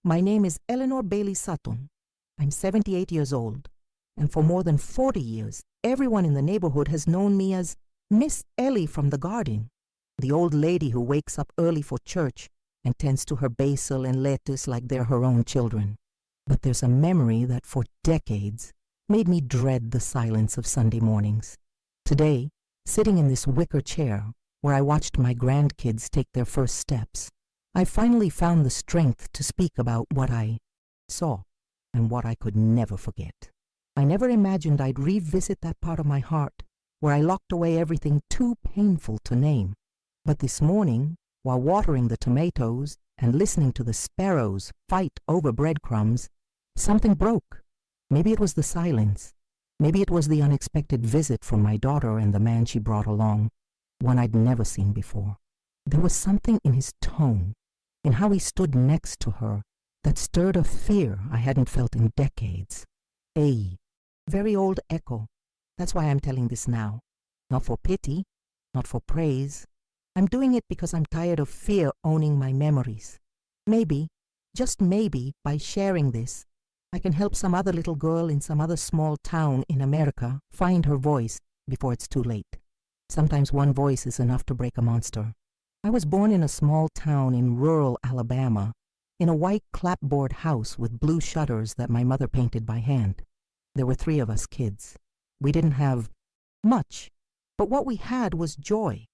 My name is Eleanor Bailey Sutton. I'm 78 years old, and for more than 40 years, everyone in the neighborhood has known me as Miss Ellie from the garden, the old lady who wakes up early for church and tends to her basil and lettuce like they're her own children. But there's a memory that for decades made me dread the silence of Sunday mornings. Today, sitting in this wicker chair where I watched my grandkids take their first steps, I finally found the strength to speak about what I saw and what I could never forget. I never imagined I'd revisit that part of my heart where I locked away everything too painful to name. But this morning, while watering the tomatoes and listening to the sparrows fight over breadcrumbs, something broke. Maybe it was the silence. Maybe it was the unexpected visit from my daughter and the man she brought along, one I'd never seen before. There was something in his tone, in how he stood next to her, that stirred a fear I hadn't felt in decades. A very old echo. That's why I'm telling this now. Not for pity, not for praise. I'm doing it because I'm tired of fear owning my memories. Maybe, just maybe, by sharing this, I can help some other little girl in some other small town in America find her voice before it's too late. Sometimes one voice is enough to break a monster. I was born in a small town in rural Alabama, in a white clapboard house with blue shutters that my mother painted by hand. There were 3 of us kids. We didn't have much, but what we had was joy.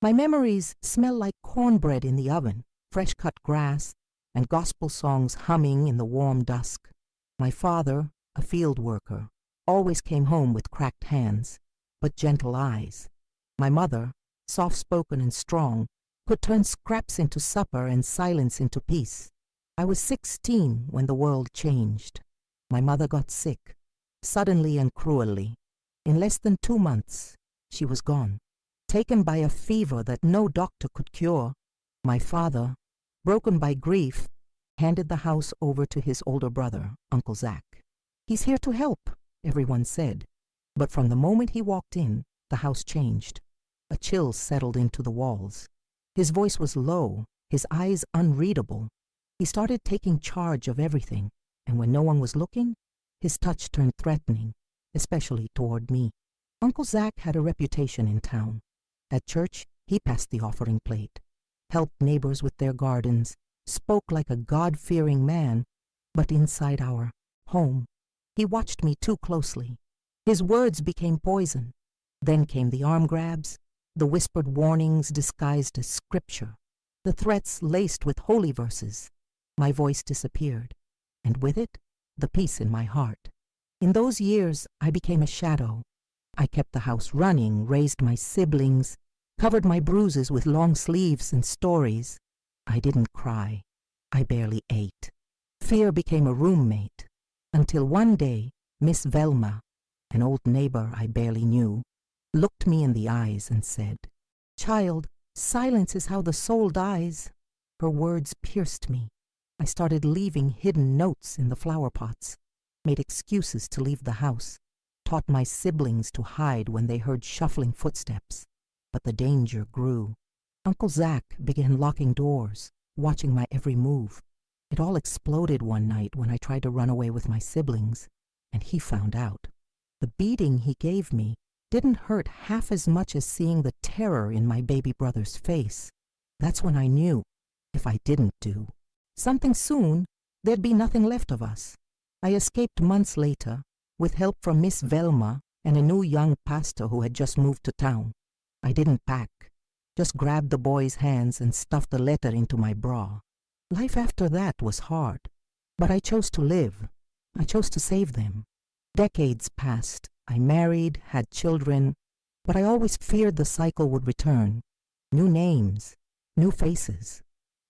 My memories smell like cornbread in the oven, fresh-cut grass, and gospel songs humming in the warm dusk. My father, a field worker, always came home with cracked hands, but gentle eyes. My mother, soft-spoken and strong, could turn scraps into supper and silence into peace. I was 16 when the world changed. My mother got sick, suddenly and cruelly. In less than 2 months, she was gone, taken by a fever that no doctor could cure. My father, broken by grief, handed the house over to his older brother, Uncle Zach. He's here to help, everyone said. But from the moment he walked in, the house changed. A chill settled into the walls. His voice was low, his eyes unreadable. He started taking charge of everything, and when no one was looking, his touch turned threatening, especially toward me. Uncle Zach had a reputation in town. At church, he passed the offering plate, helped neighbors with their gardens, spoke like a God-fearing man, but inside our home, he watched me too closely. His words became poison. Then came the arm grabs, the whispered warnings disguised as scripture, the threats laced with holy verses. My voice disappeared, and with it, the peace in my heart. In those years, I became a shadow. I kept the house running, raised my siblings, covered my bruises with long sleeves and stories. I didn't cry. I barely ate. Fear became a roommate, until one day, Miss Velma, an old neighbor I barely knew, looked me in the eyes and said, "Child, silence is how the soul dies." Her words pierced me. I started leaving hidden notes in the flower pots, made excuses to leave the house, taught my siblings to hide when they heard shuffling footsteps. But the danger grew. Uncle Zach began locking doors, watching my every move. It all exploded one night when I tried to run away with my siblings, and he found out. The beating he gave me didn't hurt half as much as seeing the terror in my baby brother's face. That's when I knew, if I didn't do something soon, there'd be nothing left of us. I escaped months later, with help from Miss Velma and a new young pastor who had just moved to town. I didn't pack, just grabbed the boy's hands and stuffed a letter into my bra. Life after that was hard, but I chose to live. I chose to save them. Decades passed. I married, had children, but I always feared the cycle would return. New names, new faces.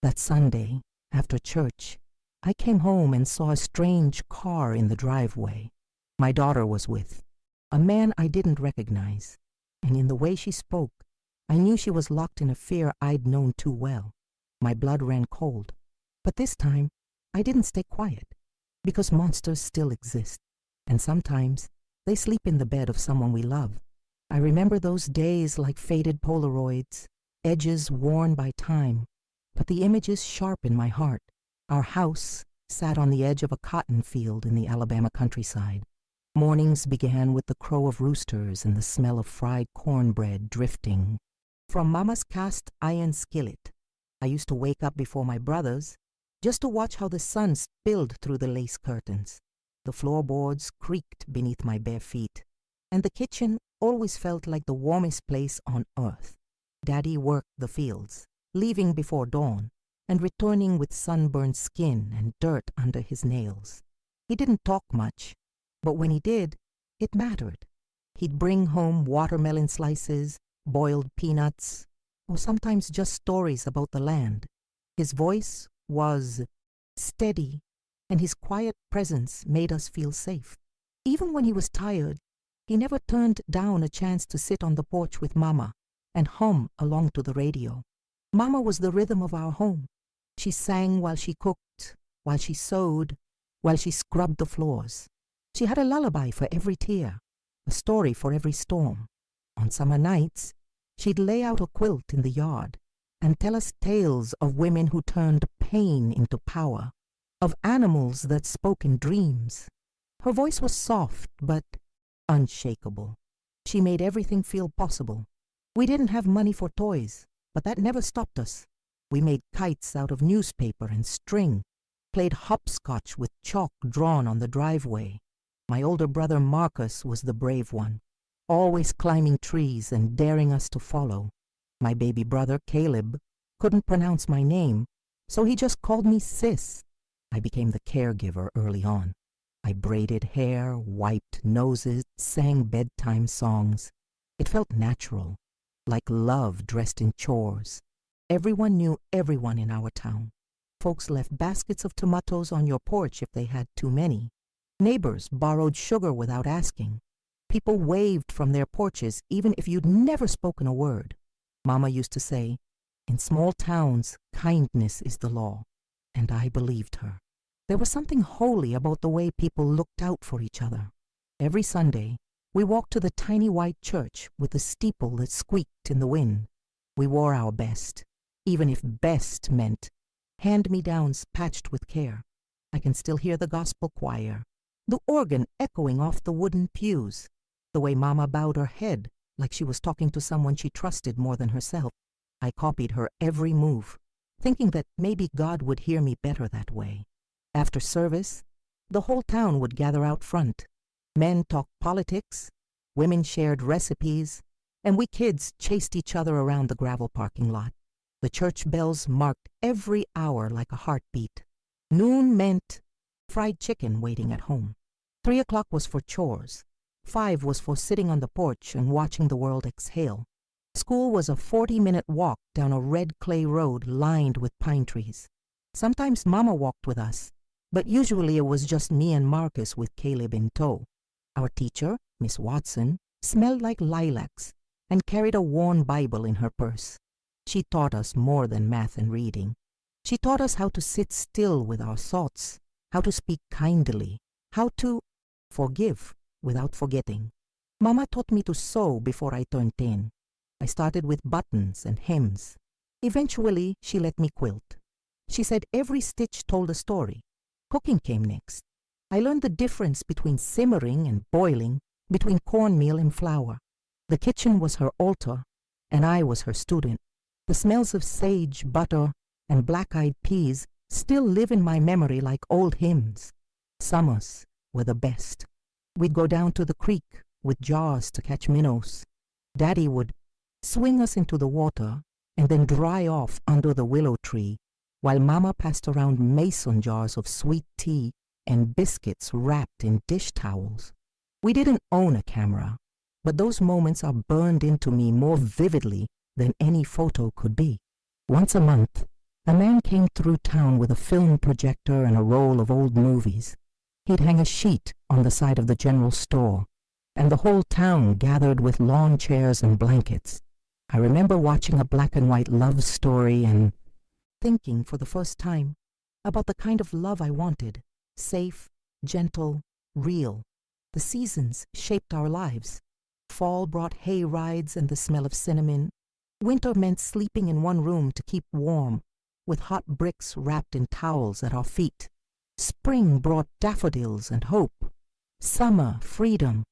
That Sunday, after church, I came home and saw a strange car in the driveway. My daughter was with a man I didn't recognize, and in the way she spoke, I knew she was locked in a fear I'd known too well. My blood ran cold, but this time I didn't stay quiet, because monsters still exist, and sometimes they sleep in the bed of someone we love. I remember those days like faded Polaroids, edges worn by time, but the image is sharp in my heart. Our house, sat on the edge of a cotton field in the Alabama countryside. Mornings began with the crow of roosters and the smell of fried cornbread drifting from Mama's cast iron skillet. I used to wake up before my brothers just to watch how the sun spilled through the lace curtains. The floorboards creaked beneath my bare feet, and the kitchen always felt like the warmest place on earth. Daddy worked the fields, leaving before dawn and returning with sunburned skin and dirt under his nails. He didn't talk much, but when he did, it mattered. He'd bring home watermelon slices, boiled peanuts, or sometimes just stories about the land. His voice was steady, and his quiet presence made us feel safe. Even when he was tired, he never turned down a chance to sit on the porch with Mama and hum along to the radio. Mama was the rhythm of our home. She sang while she cooked, while she sewed, while she scrubbed the floors. She had a lullaby for every tear, a story for every storm. On summer nights, she'd lay out a quilt in the yard and tell us tales of women who turned pain into power, of animals that spoke in dreams. Her voice was soft but unshakable. She made everything feel possible. We didn't have money for toys, but that never stopped us. We made kites out of newspaper and string, played hopscotch with chalk drawn on the driveway. My older brother Marcus was the brave one, always climbing trees and daring us to follow. My baby brother Caleb couldn't pronounce my name, so he just called me Sis. I became the caregiver early on. I braided hair, wiped noses, sang bedtime songs. It felt natural, like love dressed in chores. Everyone knew everyone in our town. Folks left baskets of tomatoes on your porch if they had too many. Neighbors borrowed sugar without asking. People waved from their porches even if you'd never spoken a word. Mama used to say, "In small towns, kindness is the law," and I believed her. There was something holy about the way people looked out for each other. Every Sunday, we walked to the tiny white church with the steeple that squeaked in the wind. We wore our best, even if best meant hand-me-downs patched with care. I can still hear the gospel choir, the organ echoing off the wooden pews, the way Mama bowed her head like she was talking to someone she trusted more than herself. I copied her every move, thinking that maybe God would hear me better that way. After service, the whole town would gather out front. Men talked politics, women shared recipes, and we kids chased each other around the gravel parking lot. The church bells marked every hour like a heartbeat. Noon meant fried chicken waiting at home. 3 o'clock was for chores. 5 was for sitting on the porch and watching the world exhale. School was a 40-minute walk down a red clay road lined with pine trees. Sometimes Mama walked with us, but usually it was just me and Marcus with Caleb in tow. Our teacher, Miss Watson, smelled like lilacs and carried a worn Bible in her purse. She taught us more than math and reading. She taught us how to sit still with our thoughts, how to speak kindly, how to forgive without forgetting. Mama taught me to sew before I turned 10. I started with buttons and hems. Eventually, she let me quilt. She said every stitch told a story. Cooking came next. I learned the difference between simmering and boiling, between cornmeal and flour. The kitchen was her altar, and I was her student. The smells of sage, butter, and black-eyed peas still live in my memory like old hymns. Summers were the best. We'd go down to the creek with jars to catch minnows. Daddy would swing us into the water and then dry off under the willow tree, while Mama passed around mason jars of sweet tea and biscuits wrapped in dish towels. We didn't own a camera, but those moments are burned into me more vividly than any photo could be. Once a month, a man came through town with a film projector and a roll of old movies. He'd hang a sheet on the side of the general store, and the whole town gathered with lawn chairs and blankets. I remember watching a black and white love story and thinking for the first time about the kind of love I wanted. Safe, gentle, real. The seasons shaped our lives. Fall brought hay rides and the smell of cinnamon. Winter meant sleeping in one room to keep warm, with hot bricks wrapped in towels at our feet. Spring brought daffodils and hope. Summer, freedom.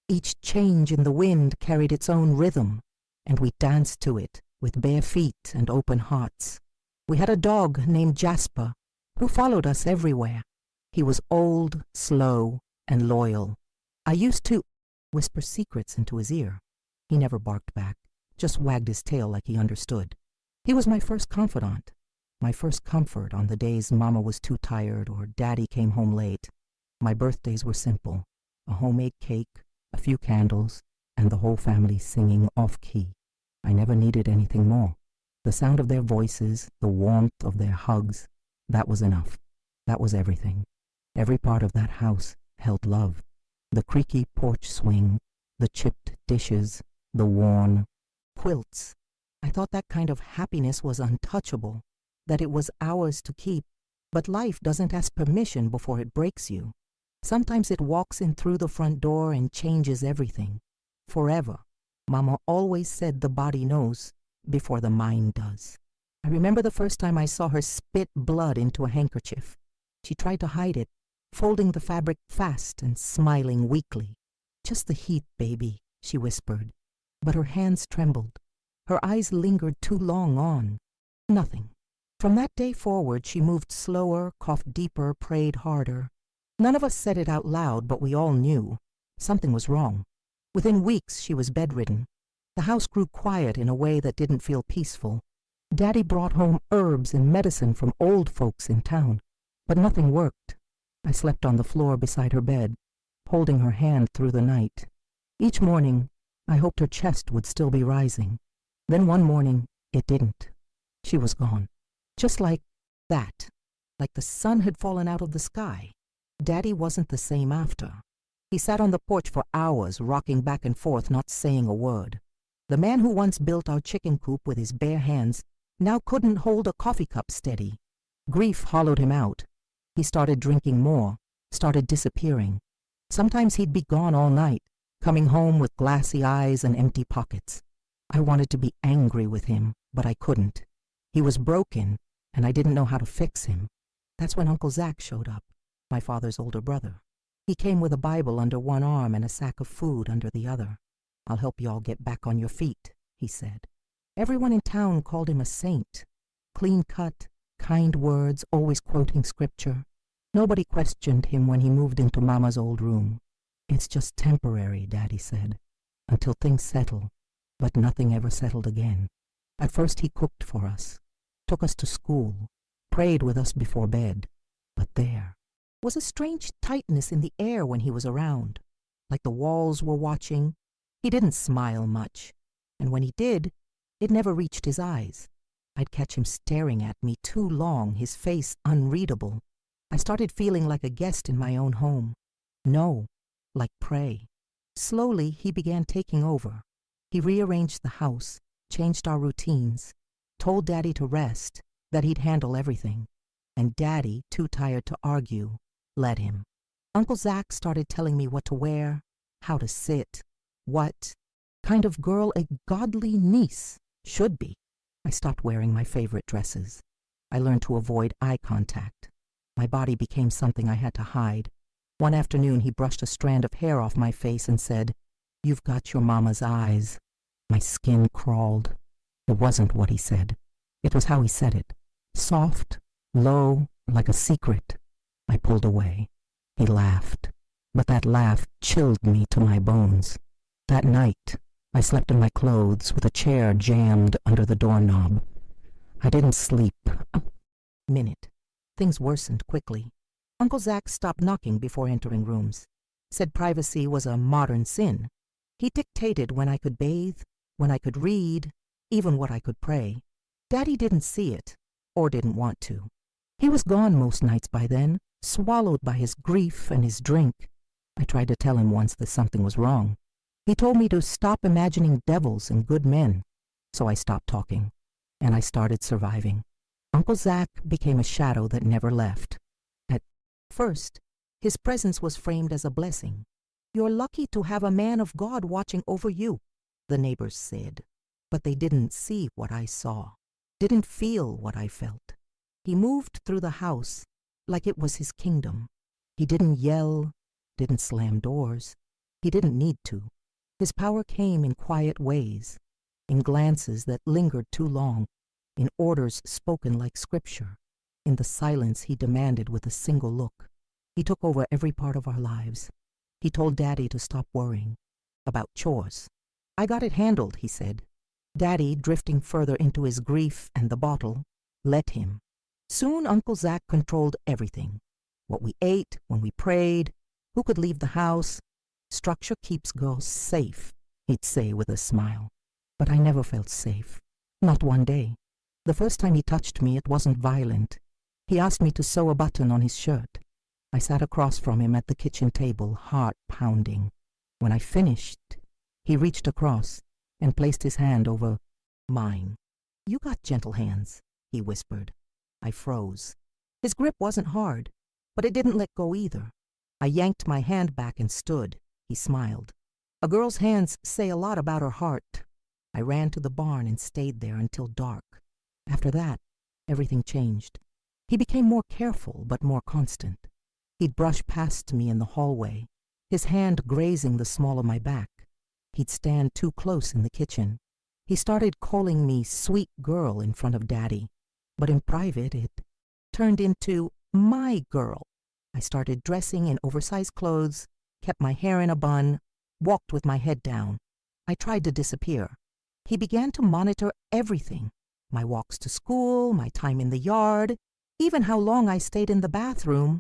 Each change in the wind carried its own rhythm, and we danced to it with bare feet and open hearts. We had a dog named Jasper who followed us everywhere. He was old, slow, and loyal. I used to whisper secrets into his ear. He never barked back, just wagged his tail like he understood. He was my first confidant, my first comfort on the days Mama was too tired or Daddy came home late. My birthdays were simple: a homemade cake, a few candles, and the whole family singing off-key. I never needed anything more. The sound of their voices, the warmth of their hugs, that was enough. That was everything. Every part of that house held love. The creaky porch swing, the chipped dishes, the worn quilts. I thought that kind of happiness was untouchable, that it was ours to keep. But life doesn't ask permission before it breaks you. Sometimes it walks in through the front door and changes everything. Forever. Mama always said the body knows before the mind does. I remember the first time I saw her spit blood into a handkerchief. She tried to hide it, folding the fabric fast and smiling weakly. "Just the heat, baby," she whispered. But her hands trembled. Her eyes lingered too long on nothing. From that day forward, she moved slower, coughed deeper, prayed harder. None of us said it out loud, but we all knew. Something was wrong. Within weeks, she was bedridden. The house grew quiet in a way that didn't feel peaceful. Daddy brought home herbs and medicine from old folks in town, but nothing worked. I slept on the floor beside her bed, holding her hand through the night. Each morning, I hoped her chest would still be rising. Then one morning, it didn't. She was gone. Just like that. Like the sun had fallen out of the sky. Daddy wasn't the same after. He sat on the porch for hours, rocking back and forth, not saying a word. The man who once built our chicken coop with his bare hands now couldn't hold a coffee cup steady. Grief hollowed him out. He started drinking more, started disappearing. Sometimes he'd be gone all night, coming home with glassy eyes and empty pockets. I wanted to be angry with him, but I couldn't. He was broken, and I didn't know how to fix him. That's when Uncle Zach showed up, my father's older brother. He came with a Bible under one arm and a sack of food under the other. "I'll help you all get back on your feet," he said. Everyone in town called him a saint. Clean-cut, kind words, always quoting scripture. Nobody questioned him when he moved into Mama's old room. "It's just temporary," Daddy said, "until things settle." But nothing ever settled again. At first he cooked for us, took us to school, prayed with us before bed. But there was a strange tightness in the air when he was around, like the walls were watching. He didn't smile much, and when he did, it never reached his eyes. I'd catch him staring at me too long, his face unreadable. I started feeling like a guest in my own home. No, like prey. Slowly, he began taking over. He rearranged the house, changed our routines, told Daddy to rest, that he'd handle everything. And Daddy, too tired to argue, let him. Uncle Zach started telling me what to wear, how to sit, what kind of girl a godly niece should be. I stopped wearing my favorite dresses. I learned to avoid eye contact. My body became something I had to hide. One afternoon, he brushed a strand of hair off my face and said, "You've got your mama's eyes." My skin crawled. It wasn't what he said. It was how he said it. Soft, low, like a secret. I pulled away. He laughed, but that laugh chilled me to my bones. That night, I slept in my clothes with a chair jammed under the doorknob. I didn't sleep a minute. Things worsened quickly. Uncle Zach stopped knocking before entering rooms. Said privacy was a modern sin. He dictated when I could bathe, when I could read, even what I could pray. Daddy didn't see it, or didn't want to. He was gone most nights by then, swallowed by his grief and his drink. I tried to tell him once that something was wrong. He told me to stop imagining devils and good men. So I stopped talking, and I started surviving. Uncle Zach became a shadow that never left. At first, his presence was framed as a blessing. "You're lucky to have a man of God watching over you," the neighbors said. But they didn't see what I saw, didn't feel what I felt. He moved through the house, like it was his kingdom. He didn't yell, didn't slam doors. He didn't need to. His power came in quiet ways, in glances that lingered too long, in orders spoken like scripture, in the silence he demanded with a single look. He took over every part of our lives. He told Daddy to stop worrying about chores. I got it handled, he said. Daddy, drifting further into his grief and the bottle, let him. Soon Uncle Zach controlled everything. What we ate, when we prayed, who could leave the house. Structure keeps girls safe, he'd say with a smile. But I never felt safe. Not one day. The first time he touched me, it wasn't violent. He asked me to sew a button on his shirt. I sat across from him at the kitchen table, heart pounding. When I finished, he reached across and placed his hand over mine. You got gentle hands, he whispered. I froze. His grip wasn't hard, but it didn't let go either. I yanked my hand back and stood. He smiled. A girl's hands say a lot about her heart. I ran to the barn and stayed there until dark. After that, everything changed. He became more careful, but more constant. He'd brush past me in the hallway, his hand grazing the small of my back. He'd stand too close in the kitchen. He started calling me sweet girl in front of Daddy, but in private it turned into my girl. I started dressing in oversized clothes, kept my hair in a bun, walked with my head down. I tried to disappear. He began to monitor everything, my walks to school, my time in the yard, even how long I stayed in the bathroom.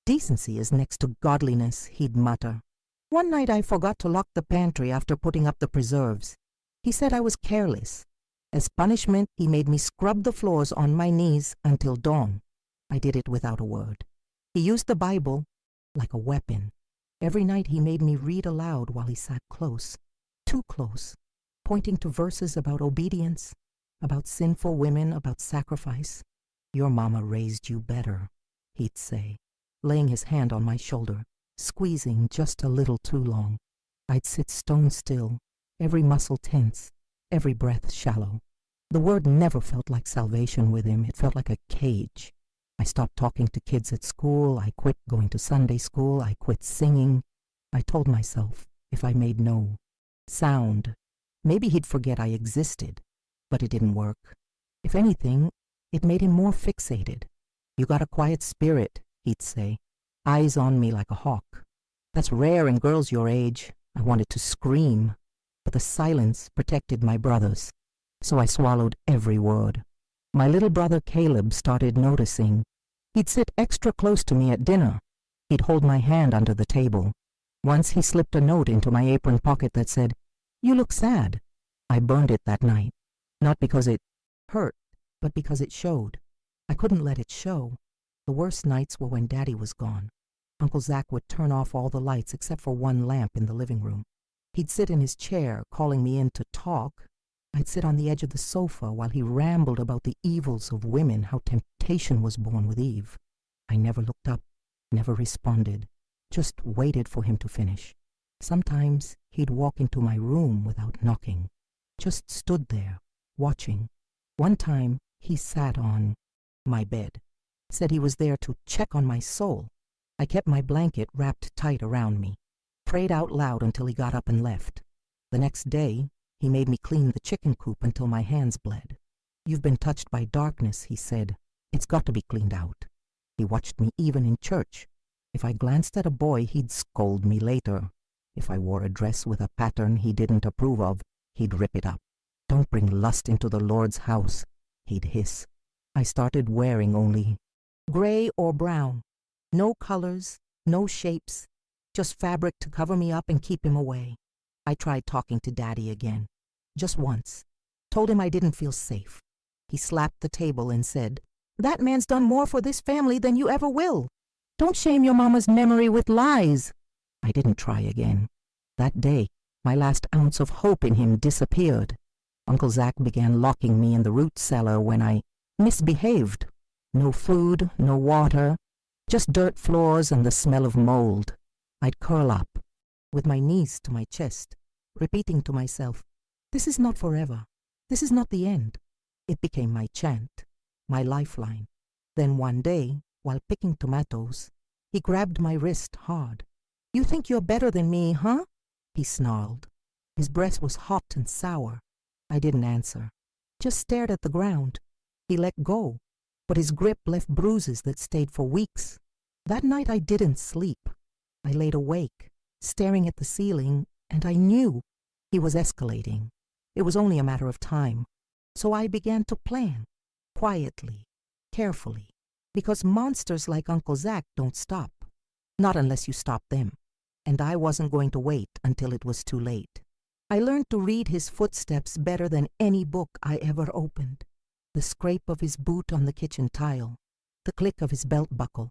Decency is next to godliness, he'd mutter. One night I forgot to lock the pantry after putting up the preserves. He said I was careless. As punishment, he made me scrub the floors on my knees until dawn. I did it without a word. He used the Bible like a weapon. Every night he made me read aloud while he sat close, too close, pointing to verses about obedience, about sinful women, about sacrifice. Your mama raised you better, he'd say, laying his hand on my shoulder, squeezing just a little too long. I'd sit stone still, every muscle tense, every breath shallow. The word never felt like salvation with him. It felt like a cage. I stopped talking to kids at school. I quit going to Sunday school. I quit singing. I told myself if I made no sound, maybe he'd forget I existed. But it didn't work. If anything, it made him more fixated. You got a quiet spirit, he'd say, eyes on me like a hawk. That's rare in girls your age. I wanted to scream, but the silence protected my brothers, so I swallowed every word. My little brother Caleb started noticing. He'd sit extra close to me at dinner. He'd hold my hand under the table. Once he slipped a note into my apron pocket that said, "You look sad." I burned it that night, not because it hurt, but because it showed. I couldn't let it show. The worst nights were when Daddy was gone. Uncle Zach would turn off all the lights except for one lamp in the living room. He'd sit in his chair, calling me in to talk. I'd sit on the edge of the sofa while he rambled about the evils of women, how temptation was born with Eve. I never looked up, never responded, just waited for him to finish. Sometimes he'd walk into my room without knocking, just stood there, watching. One time he sat on my bed, said he was there to check on my soul. I kept my blanket wrapped tight around me, prayed out loud until he got up and left. The next day, he made me clean the chicken coop until my hands bled. You've been touched by darkness, he said. It's got to be cleaned out. He watched me even in church. If I glanced at a boy, he'd scold me later. If I wore a dress with a pattern he didn't approve of, he'd rip it up. Don't bring lust into the Lord's house, he'd hiss. I started wearing only gray or brown. No colors, no shapes, just fabric to cover me up and keep him away. I tried talking to Daddy again. Just once. Told him I didn't feel safe. He slapped the table and said, "That man's done more for this family than you ever will. Don't shame your mama's memory with lies." I didn't try again. That day, my last ounce of hope in him disappeared. Uncle Zach began locking me in the root cellar when I misbehaved. No food, no water, just dirt floors and the smell of mold. I'd curl up, with my knees to my chest, repeating to myself, "This is not forever. This is not the end." It became my chant, my lifeline. Then one day, while picking tomatoes, he grabbed my wrist hard. "You think you're better than me, huh?" he snarled. His breath was hot and sour. I didn't answer, just stared at the ground. He let go, but his grip left bruises that stayed for weeks. That night I didn't sleep. I laid awake, staring at the ceiling, and I knew he was escalating. It was only a matter of time. So I began to plan, quietly, carefully, because monsters like Uncle Zach don't stop. Not unless you stop them. And I wasn't going to wait until it was too late. I learned to read his footsteps better than any book I ever opened. The scrape of his boot on the kitchen tile, the click of his belt buckle,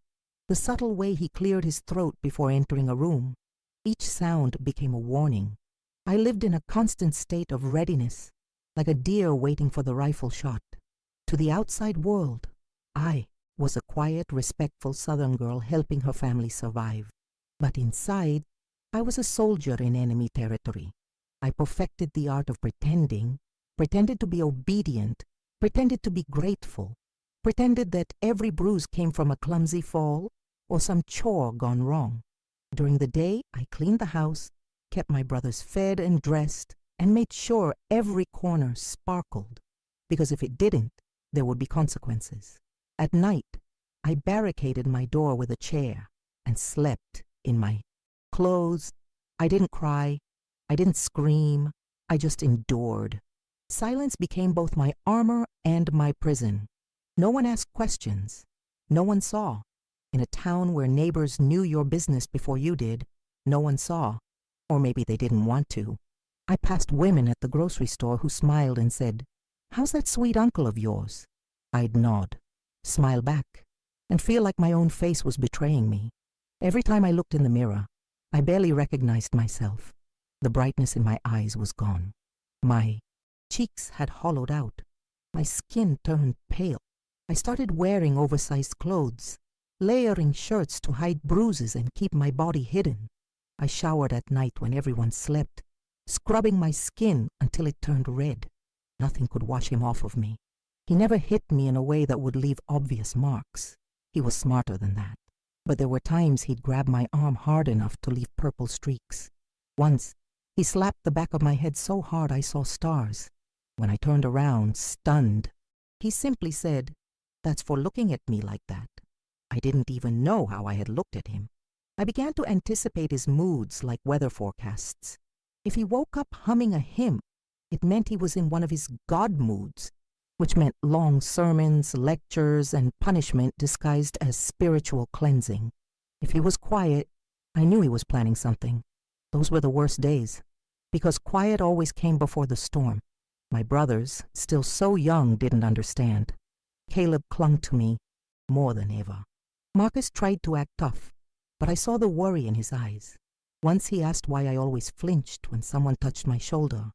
the subtle way he cleared his throat before entering a room. Each sound became a warning. I lived in a constant state of readiness, like a deer waiting for the rifle shot. To the outside world, I was a quiet, respectful Southern girl helping her family survive. But inside, I was a soldier in enemy territory. I perfected the art of pretending, pretended to be obedient, pretended to be grateful, pretended that every bruise came from a clumsy fall or some chore gone wrong. During the day, I cleaned the house, kept my brothers fed and dressed, and made sure every corner sparkled, because if it didn't, there would be consequences. At night, I barricaded my door with a chair and slept in my clothes. I didn't cry. I didn't scream. I just endured. Silence became both my armor and my prison. No one asked questions. No one saw. In a town where neighbors knew your business before you did, no one saw. Or maybe they didn't want to. I passed women at the grocery store who smiled and said, "How's that sweet uncle of yours?" I'd nod, smile back, and feel like my own face was betraying me. Every time I looked in the mirror, I barely recognized myself. The brightness in my eyes was gone. My cheeks had hollowed out. My skin turned pale. I started wearing oversized clothes, layering shirts to hide bruises and keep my body hidden. I showered at night when everyone slept, scrubbing my skin until it turned red. Nothing could wash him off of me. He never hit me in a way that would leave obvious marks. He was smarter than that. But there were times he'd grab my arm hard enough to leave purple streaks. Once, he slapped the back of my head so hard I saw stars. When I turned around, stunned, he simply said, "That's for looking at me like that." I didn't even know how I had looked at him. I began to anticipate his moods like weather forecasts. If he woke up humming a hymn, it meant he was in one of his God moods, which meant long sermons, lectures, and punishment disguised as spiritual cleansing. If he was quiet, I knew he was planning something. Those were the worst days, because quiet always came before the storm. My brothers, still so young, didn't understand. Caleb clung to me more than ever. Marcus tried to act tough, but I saw the worry in his eyes. Once he asked why I always flinched when someone touched my shoulder.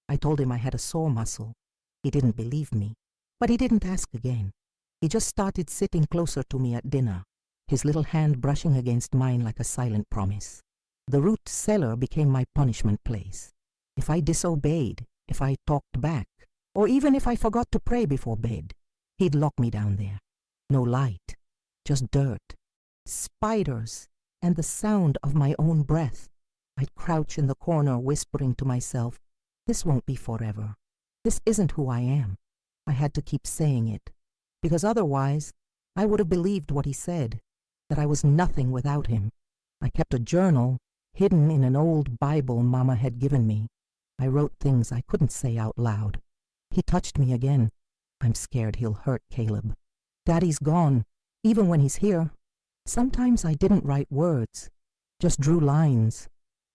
I told him I had a sore muscle. He didn't believe me, but he didn't ask again. He just started sitting closer to me at dinner, his little hand brushing against mine like a silent promise. The root cellar became my punishment place. If I disobeyed, if I talked back, or even if I forgot to pray before bed, he'd lock me down there. No light, just dirt, spiders, and the sound of my own breath. I'd crouch in the corner whispering to myself, "This won't be forever. This isn't who I am." I had to keep saying it, because otherwise I would have believed what he said, that I was nothing without him. I kept a journal hidden in an old Bible Mama had given me. I wrote things I couldn't say out loud. He touched me again. I'm scared he'll hurt Caleb. Daddy's gone, even when he's here. Sometimes I didn't write words, just drew lines,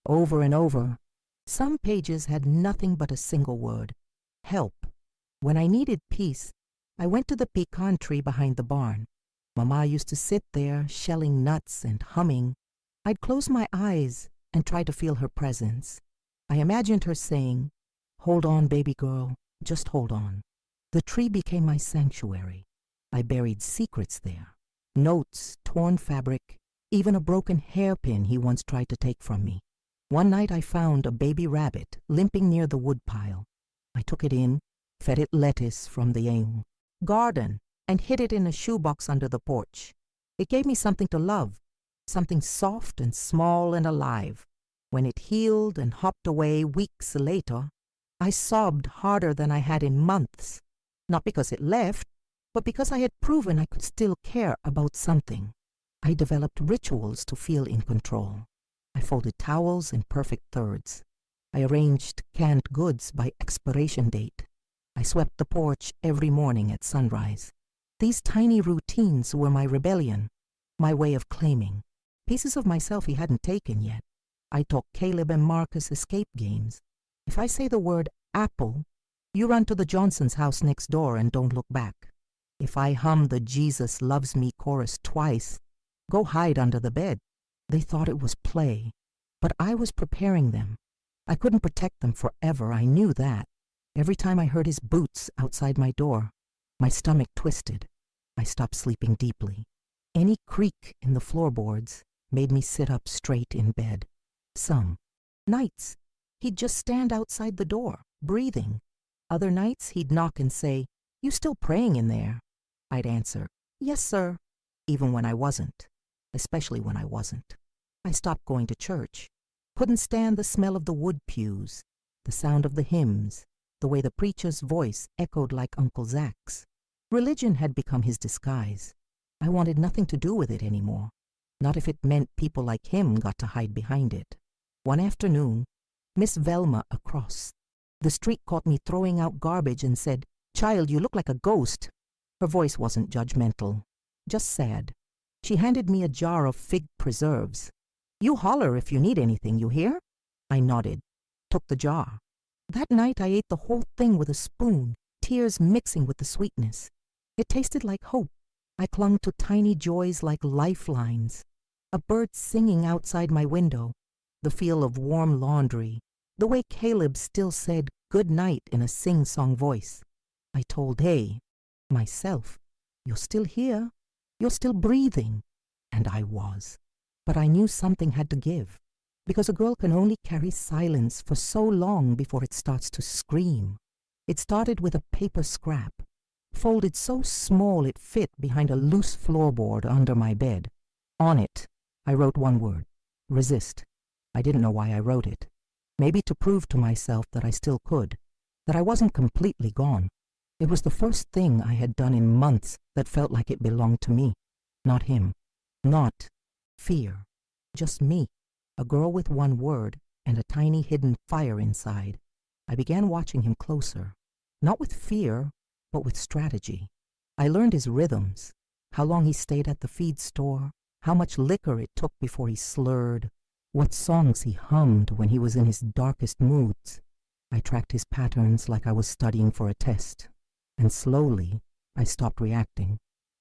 over and over. Some pages had nothing but a single word, help. When I needed peace, I went to the pecan tree behind the barn. Mama used to sit there, shelling nuts and humming. I'd close my eyes and try to feel her presence. I imagined her saying, "Hold on, baby girl, just hold on." The tree became my sanctuary. I buried secrets there. Notes, torn fabric, even a broken hairpin he once tried to take from me. One night I found a baby rabbit limping near the woodpile. I took it in, fed it lettuce from the garden, and hid it in a shoebox under the porch. It gave me something to love, something soft and small and alive. When it healed and hopped away weeks later, I sobbed harder than I had in months, not because it left, but because I had proven I could still care about something. I developed rituals to feel in control. I folded towels in perfect thirds. I arranged canned goods by expiration date. I swept the porch every morning at sunrise. These tiny routines were my rebellion, my way of claiming pieces of myself he hadn't taken yet. I taught Caleb and Marcus escape games. If I say the word apple, you run to the Johnson's house next door and don't look back. If I hum the Jesus Loves Me chorus twice, go hide under the bed. They thought it was play, but I was preparing them. I couldn't protect them forever, I knew that. Every time I heard his boots outside my door, my stomach twisted. I stopped sleeping deeply. Any creak in the floorboards made me sit up straight in bed. Some nights, he'd just stand outside the door, breathing. Other nights, he'd knock and say, "You still praying in there?" I'd answer, "Yes, sir," even when I wasn't, especially when I wasn't. I stopped going to church. Couldn't stand the smell of the wood pews, the sound of the hymns, the way the preacher's voice echoed like Uncle Zach's. Religion had become his disguise. I wanted nothing to do with it anymore, not if it meant people like him got to hide behind it. One afternoon, Miss Velma across the street caught me throwing out garbage and said, "Child, you look like a ghost." Her voice wasn't judgmental, just sad. She handed me a jar of fig preserves. "You holler if you need anything, you hear?" I nodded, took the jar. That night I ate the whole thing with a spoon, tears mixing with the sweetness. It tasted like hope. I clung to tiny joys like lifelines. A bird singing outside my window, the feel of warm laundry, the way Caleb still said good night in a sing-song voice. I told myself, "You're still here. You're still breathing." And I was. But I knew something had to give, because a girl can only carry silence for so long before it starts to scream. It started with a paper scrap, folded so small it fit behind a loose floorboard under my bed. On it, I wrote one word, resist. I didn't know why I wrote it. Maybe to prove to myself that I still could, that I wasn't completely gone. It was the first thing I had done in months that felt like it belonged to me, not him, not fear, just me, a girl with one word and a tiny hidden fire inside. I began watching him closer, not with fear, but with strategy. I learned his rhythms, how long he stayed at the feed store, how much liquor it took before he slurred, what songs he hummed when he was in his darkest moods. I tracked his patterns like I was studying for a test. And slowly, I stopped reacting.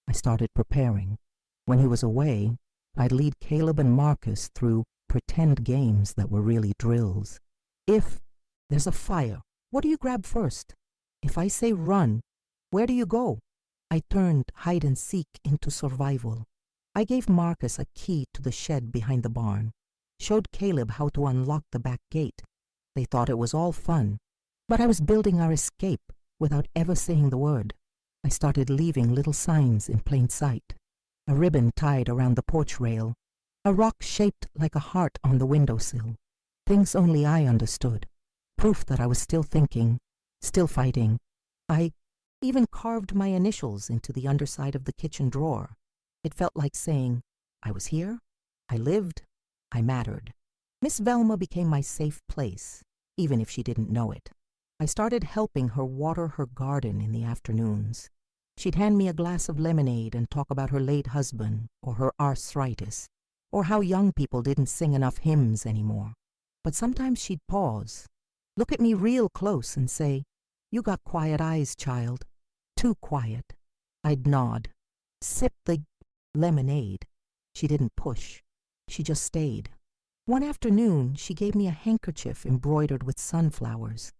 I started preparing. When he was away, I'd lead Caleb and Marcus through pretend games that were really drills. If there's a fire, what do you grab first? If I say run, where do you go? I turned hide and seek into survival. I gave Marcus a key to the shed behind the barn, showed Caleb how to unlock the back gate. They thought it was all fun, but I was building our escape without ever saying the word. I started leaving little signs in plain sight. A ribbon tied around the porch rail, a rock shaped like a heart on the windowsill. Things only I understood. Proof that I was still thinking, still fighting. I even carved my initials into the underside of the kitchen drawer. It felt like saying, I was here, I lived, I mattered. Miss Velma became my safe place, even if she didn't know it. I started helping her water her garden in the afternoons. She'd hand me a glass of lemonade and talk about her late husband or her arthritis, or how young people didn't sing enough hymns anymore. But sometimes she'd pause, look at me real close and say, "You got quiet eyes, child. Too quiet." I'd nod, sip the lemonade. She didn't push. She just stayed. One afternoon, she gave me a handkerchief embroidered with sunflowers.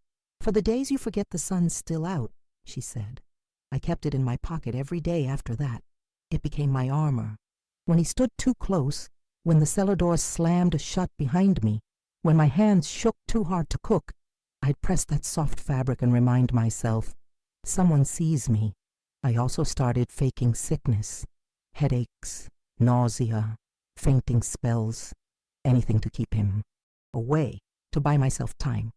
"For the days you forget the sun's still out," she said. I kept it in my pocket every day after that. It became my armor. When he stood too close, when the cellar door slammed shut behind me, when my hands shook too hard to cook, I'd press that soft fabric and remind myself, someone sees me. I also started faking sickness, headaches, nausea, fainting spells, anything to keep him away, to buy myself time.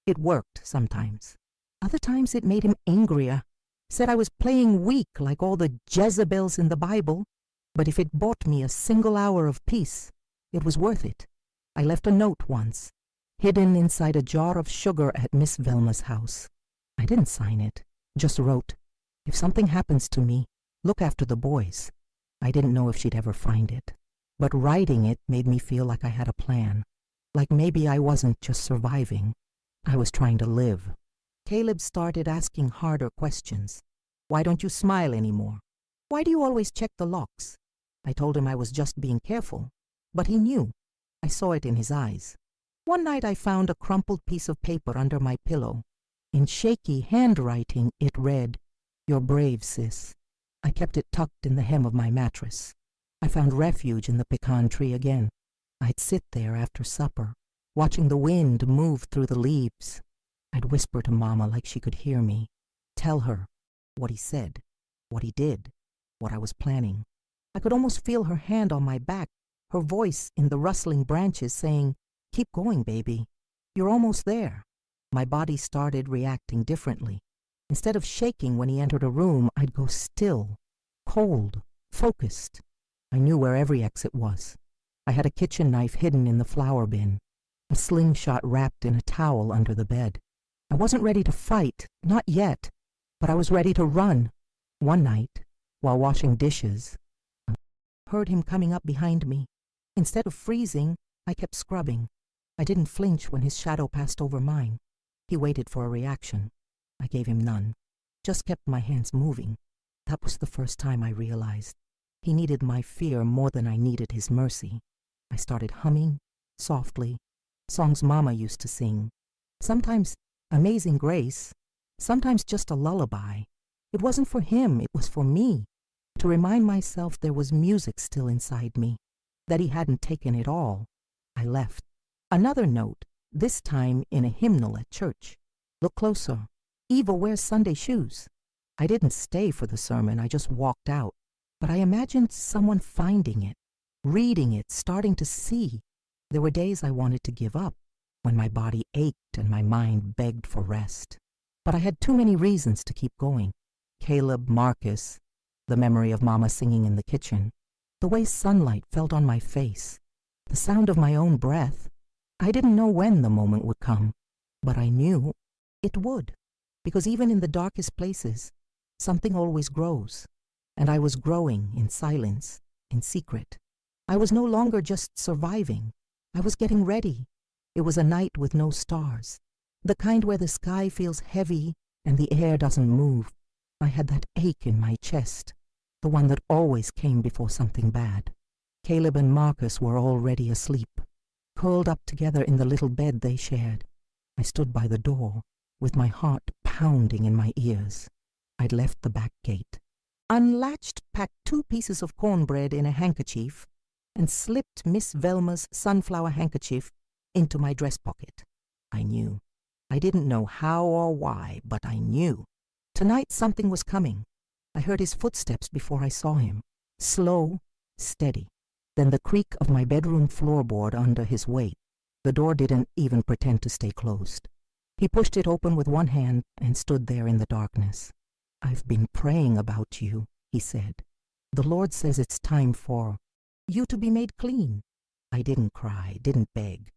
It worked sometimes. Other times it made him angrier, said I was playing weak like all the Jezebels in the Bible, but if it bought me a single hour of peace, it was worth it. I left a note once, hidden inside a jar of sugar at Miss Velma's house. I didn't sign it, just wrote, "If something happens to me, look after the boys." I didn't know if she'd ever find it, but writing it made me feel like I had a plan, like maybe I wasn't just surviving, I was trying to live. Caleb started asking harder questions. "Why don't you smile anymore? Why do you always check the locks?" I told him I was just being careful, but he knew. I saw it in his eyes. One night I found a crumpled piece of paper under my pillow. In shaky handwriting it read, "You're brave, sis." I kept it tucked in the hem of my mattress. I found refuge in the pecan tree again. I'd sit there after supper, watching the wind move through the leaves. I'd whisper to Mama like she could hear me, tell her what he said, what he did, what I was planning. I could almost feel her hand on my back, her voice in the rustling branches saying, "Keep going, baby. You're almost there." My body started reacting differently. Instead of shaking when he entered a room, I'd go still, cold, focused. I knew where every exit was. I had a kitchen knife hidden in the flour bin, a slingshot wrapped in a towel under the bed. I wasn't ready to fight, not yet, but I was ready to run. One night, while washing dishes, I heard him coming up behind me. Instead of freezing, I kept scrubbing. I didn't flinch when his shadow passed over mine. He waited for a reaction. I gave him none, just kept my hands moving. That was the first time I realized he needed my fear more than I needed his mercy. I started humming, softly, songs Mama used to sing. Sometimes Amazing Grace, sometimes just a lullaby. It wasn't for him, it was for me, to remind myself there was music still inside me, that he hadn't taken it all. I left. Another note, this time in a hymnal at church. "Look closer. Eva wears Sunday shoes." I didn't stay for the sermon, I just walked out. But I imagined someone finding it, reading it, starting to see. There were days I wanted to give up, when my body ached and my mind begged for rest. But I had too many reasons to keep going. Caleb, Marcus, the memory of Mama singing in the kitchen, the way sunlight felt on my face, the sound of my own breath. I didn't know when the moment would come, but I knew it would, because even in the darkest places, something always grows, and I was growing in silence, in secret. I was no longer just surviving. I was getting ready. It was a night with no stars, the kind where the sky feels heavy and the air doesn't move. I had that ache in my chest, the one that always came before something bad. Caleb and Marcus were already asleep, curled up together in the little bed they shared. I stood by the door, with my heart pounding in my ears. I'd left the back gate, unlatched, packed 2 pieces of cornbread in a handkerchief, and slipped Miss Velma's sunflower handkerchief into my dress pocket. I knew. I didn't know how or why, but I knew. Tonight something was coming. I heard his footsteps before I saw him, slow, steady. Then the creak of my bedroom floorboard under his weight. The door didn't even pretend to stay closed. He pushed it open with one hand and stood there in the darkness. "I've been praying about you," he said. "The Lord says it's time for you to be made clean." I didn't cry, didn't beg.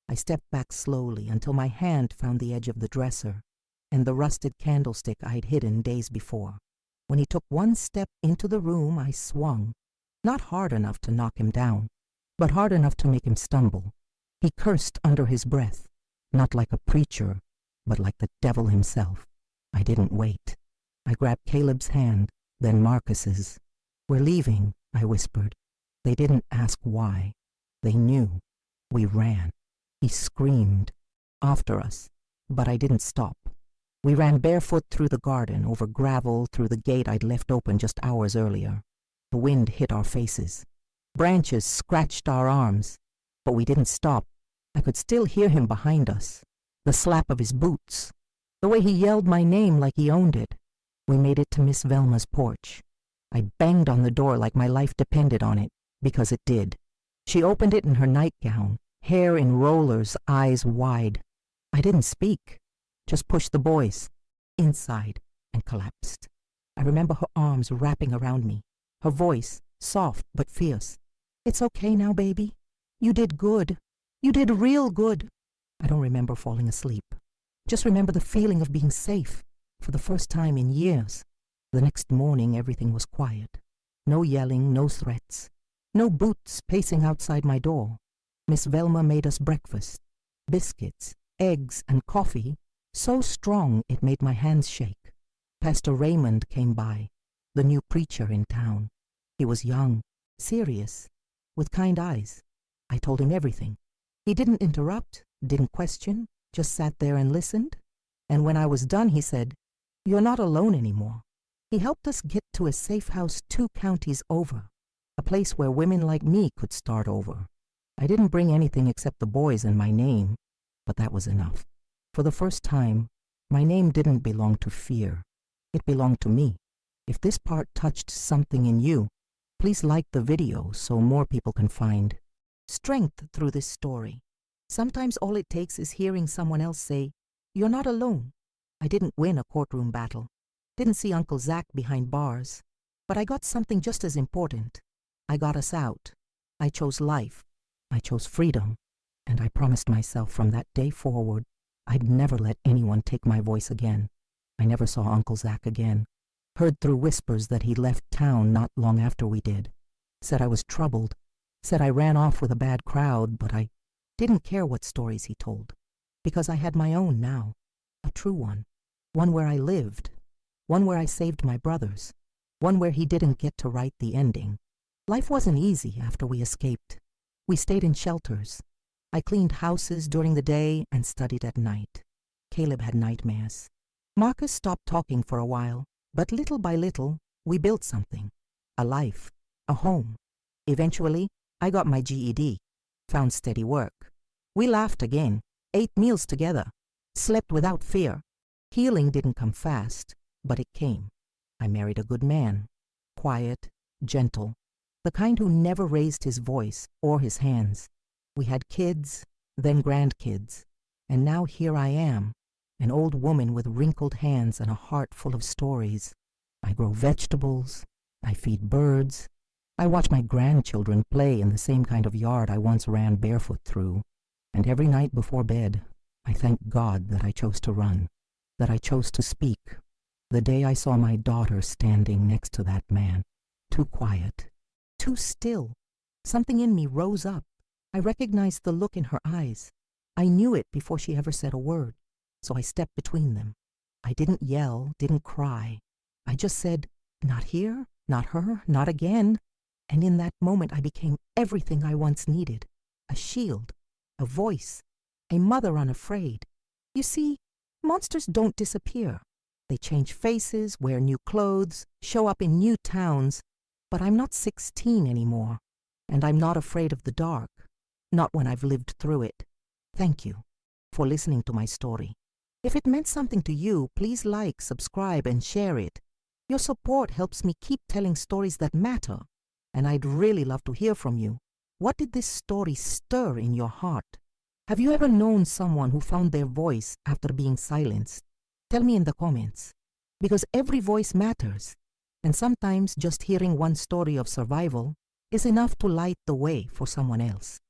I stepped back slowly until my hand found the edge of the dresser and the rusted candlestick I'd hidden days before. When he took one step into the room, I swung, not hard enough to knock him down, but hard enough to make him stumble. He cursed under his breath, not like a preacher, but like the devil himself. I didn't wait. I grabbed Caleb's hand, then Marcus's. "We're leaving," I whispered. They didn't ask why. They knew. We ran. He screamed after us, but I didn't stop. We ran barefoot through the garden, over gravel, through the gate I'd left open just hours earlier. The wind hit our faces. Branches scratched our arms, but we didn't stop. I could still hear him behind us, the slap of his boots, the way he yelled my name like he owned it. We made it to Miss Velma's porch. I banged on the door like my life depended on it. because it did. She opened it in her nightgown, hair in rollers, eyes wide. I didn't speak, just pushed the boys inside and collapsed. I remember her arms wrapping around me, her voice soft but fierce. "It's okay now, baby. You did good. You did real good." I don't remember falling asleep. Just remember the feeling of being safe for the first time in years. The next morning, everything was quiet. No yelling, no threats. No boots pacing outside my door. Miss Velma made us breakfast. Biscuits, eggs, and coffee, so strong it made my hands shake. Pastor Raymond came by, the new preacher in town. He was young, serious, with kind eyes. I told him everything. He didn't interrupt, didn't question, just sat there and listened. And when I was done, he said, "You're not alone anymore." He helped us get to a safe house 2 counties over, a place where women like me could start over. I didn't bring anything except the boys and my name, but that was enough. For the first time, my name didn't belong to fear. It belonged to me. If this part touched something in you, please like the video so more people can find strength through this story. Sometimes all it takes is hearing someone else say, "You're not alone." I didn't win a courtroom battle, didn't see Uncle Zach behind bars, but I got something just as important. I got us out. I chose life. I chose freedom. And I promised myself from that day forward, I'd never let anyone take my voice again. I never saw Uncle Zach again. Heard through whispers that he left town not long after we did. Said I was troubled. Said I ran off with a bad crowd, but I didn't care what stories he told. Because I had my own now. A true one. One where I lived. One where I saved my brothers. One where he didn't get to write the ending. Life wasn't easy after we escaped. We stayed in shelters. I cleaned houses during the day and studied at night. Caleb had nightmares. Marcus stopped talking for a while, but little by little, we built something. A life. A home. Eventually, I got my GED. Found steady work. We laughed again. Ate meals together. Slept without fear. Healing didn't come fast, but it came. I married a good man. Quiet, gentle. The kind who never raised his voice or his hands. We had kids, then grandkids, and now here I am, an old woman with wrinkled hands and a heart full of stories. I grow vegetables, I feed birds, I watch my grandchildren play in the same kind of yard I once ran barefoot through, and every night before bed, I thank God that I chose to run, that I chose to speak. The day I saw my daughter standing next to that man, too quiet, too still, something in me rose up. I recognized the look in her eyes. I knew it before she ever said a word, so I stepped between them. I didn't yell, didn't cry. I just said, "Not here, not her, not again." And in that moment I became everything I once needed. A shield, a voice, a mother unafraid. You see, monsters don't disappear. They change faces, wear new clothes, show up in new towns, but I'm not 16 anymore, and I'm not afraid of the dark. Not when I've lived through it. Thank you for listening to my story. If it meant something to you, please like, subscribe, and share it. Your support helps me keep telling stories that matter, and I'd really love to hear from you. What did this story stir in your heart? Have you ever known someone who found their voice after being silenced? Tell me in the comments, because every voice matters, and sometimes just hearing one story of survival is enough to light the way for someone else.